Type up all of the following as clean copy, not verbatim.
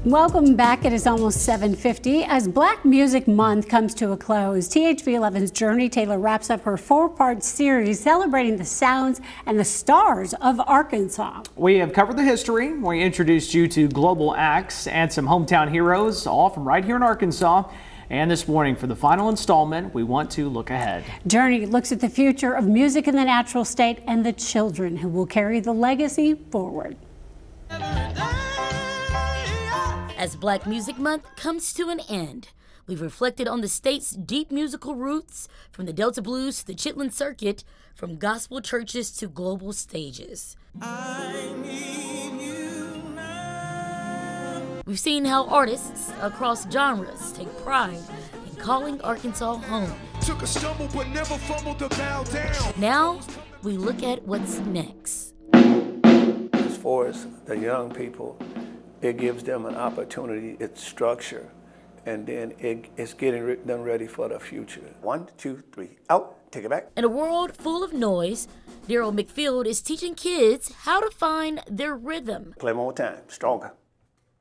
Welcome back. It is almost 7:50. As Black Music Month comes to a close, THV11's Journey Taylor wraps up her four-part series celebrating the sounds and the stars of Arkansas. We have covered the history. We introduced you to global acts and some hometown heroes, all from right here in Arkansas. And this morning, for the final installment, we want to look ahead. Journey looks at the future of music in the natural state and the children who will carry the legacy forward. As Black Music Month comes to an end, we've reflected on the state's deep musical roots, from the Delta Blues to the Chitlin Circuit, from gospel churches to global stages. We've seen how artists across genres take pride in calling Arkansas home. Took a stumble but never fumbled to bow down. Now, we look at what's next. As far as the young people, it gives them an opportunity, it's structure, and then it's getting them ready for the future. 1, 2, 3, out, take it back. In a world full of noise, Daryl McField is teaching kids how to find their rhythm. Play one more time, stronger.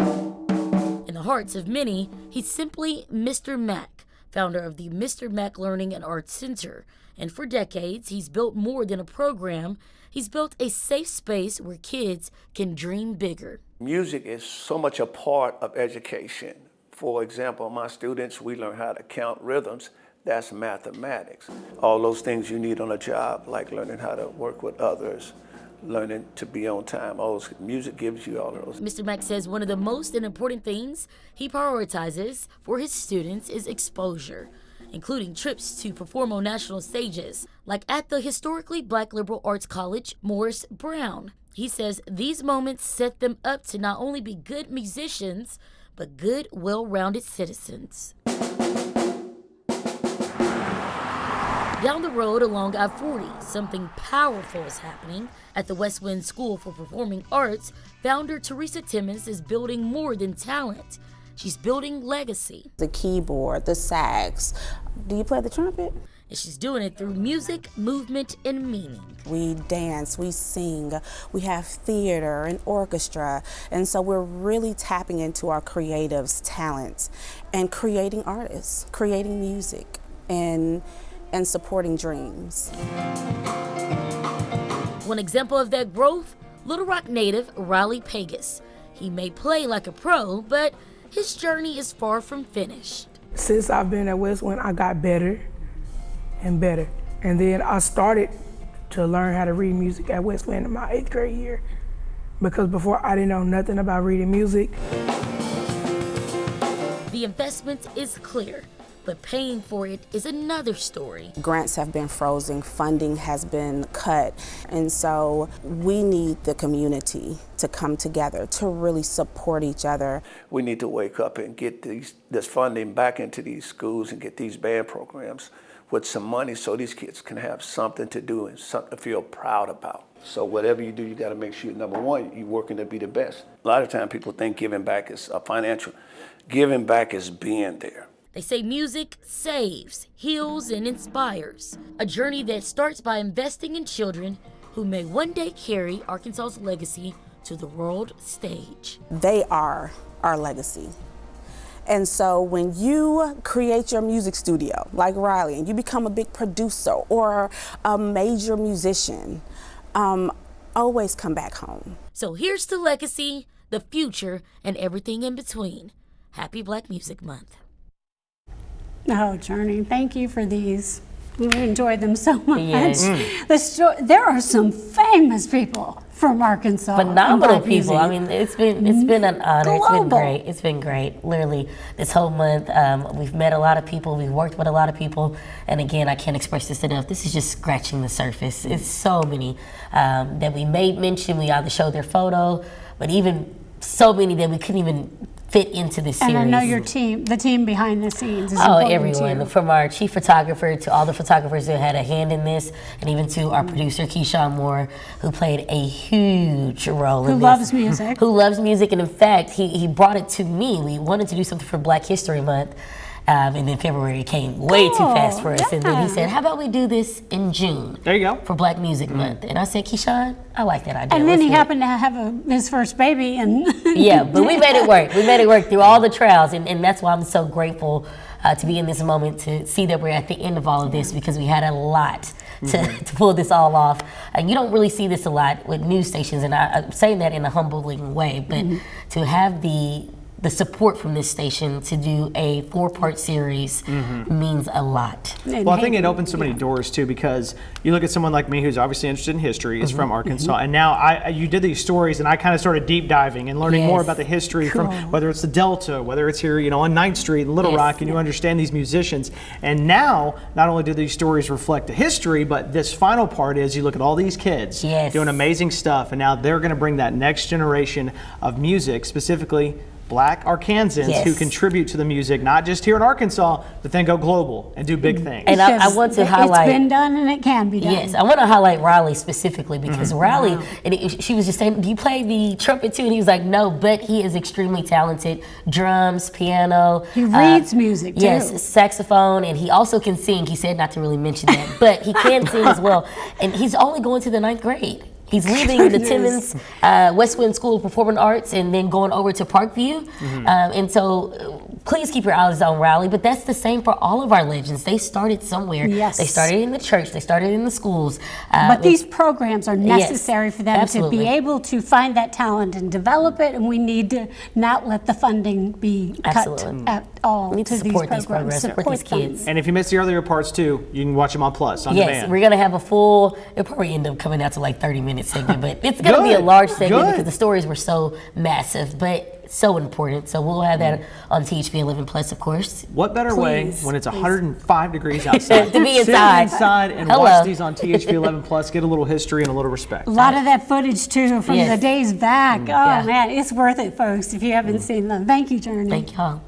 In the hearts of many, he's simply Mr. Mac, founder of the Mr. Mac Learning and Arts Center. And for decades, he's built more than a program. He's built a safe space where kids can dream bigger. Music is so much a part of education. For example, my students, we learn how to count rhythms. That's mathematics. All those things you need on a job, like learning how to work with others, learning to be on time. Music gives you all of those. Mr. Mac says one of the most important things he prioritizes for his students is exposure, including trips to perform on national stages, like at the historically Black liberal arts college, Morris Brown. He says these moments set them up to not only be good musicians, but good, well-rounded citizens. Down the road along I-40, something powerful is happening. At the West Wind School for Performing Arts, founder Teresa Timmons is building more than talent. She's building legacy. The keyboard, the sax. Do you play the trumpet? And she's doing it through music, movement, and meaning. We dance, we sing, we have theater and orchestra, and so we're really tapping into our creatives' talents and creating artists, creating music, and supporting dreams. One example of that growth, Little Rock native Riley Pegas. He may play like a pro, but his journey is far from finished. Since I've been at West Wind, I got better and better. And then I started to learn how to read music at West Wind in my 8th grade year, because before I didn't know nothing about reading music. The investment is clear, but paying for it is another story. Grants have been frozen, funding has been cut, and so we need the community to come together to really support each other. We need to wake up and get this funding back into these schools and get these band programs with some money so these kids can have something to do and something to feel proud about. So whatever you do, you got to make sure, number one, you're working to be the best. A lot of times people think giving back is financial. Giving back is being there. They say music saves, heals, and inspires. A journey that starts by investing in children who may one day carry Arkansas's legacy to the world stage. They are our legacy. And so when you create your music studio, like Riley, and you become a big producer or a major musician, always come back home. So here's the legacy, the future, and everything in between. Happy Black Music Month. Oh, Journey, thank you for these. We enjoyed them so much. Yes. There are some famous people from Arkansas. Phenomenal people. I mean, it's been an honor. Global. It's been great. It's been great. Literally, this whole month, we've met a lot of people. We've worked with a lot of people. And again, I can't express this enough. This is just scratching the surface. It's so many that we made mention. We either showed their photo, but even so many that we couldn't even fit into this series. And I know your team, the team behind the scenes is Oh, important everyone, too. from our chief photographer to all the photographers that had a hand in this, and even to our producer, Keyshawn Moore, who played a huge role in this. Who loves music. Who loves music, and in fact, he brought it to me. We wanted to do something for Black History Month, And then February came way too fast for us. And then he said, how about we do this in June? There you go. For Black Music Month. And I said, Keyshawn, I like that idea. And then Let's he do it." happened to have his first baby, and Yeah, but we made it work. We made it work through all the trials, and that's why I'm so grateful to be in this moment, to see that we're at the end of all of this, because we had a lot to pull this all off. And you don't really see this a lot with news stations, and I'm saying that in a humbling way, but to have the support from this station to do a 4-part series means a lot. Well, I think it opens so many doors too, because you look at someone like me who's obviously interested in history, is from Arkansas, and now you did these stories, and I kind of started deep diving and learning more about the history from whether it's the Delta, whether it's here, on 9th Street in Little Rock, and you understand these musicians. And now, not only do these stories reflect the history, but this final part is you look at all these kids doing amazing stuff, and now they're going to bring that next generation of music, specifically Black Arkansans who contribute to the music, not just here in Arkansas, but then go global and do big things. And I want to highlight. It's been done and it can be done. Yes, I want to highlight Riley specifically, because Riley, she was just saying, do you play the trumpet too? And he was like, no, but he is extremely talented. Drums, piano. He reads music too. Yes, saxophone, and he also can sing. He said not to really mention that, but he can sing as well. And he's only going to the 9th grade. He's leaving the Timmons Westwind School of Performing Arts and then going over to Parkview. And so please keep your eyes on Riley, but that's the same for all of our legends. They started somewhere. Yes. They started in the church. They started in the schools. But these programs are necessary for them absolutely. to be able to find that talent and develop it, and we need to not let the funding be cut at all We need to to support these programs, support these them. kids. And if you missed the earlier parts too, you can watch them on Plus on Yes, demand. we're going to have a full, it'll probably end up coming out to like 30-minute segment, but it's going to be a large segment because the stories were so massive, but so important. So we'll have that on THV 11 Plus, of course. What better way when it's 105 degrees outside to be inside. Sit inside and watch these on THV 11 Plus, get a little history and a little respect. A lot of that footage too from the days back. Oh man, it's worth it, folks, if you haven't seen them. Thank you, Journey. Thank y'all.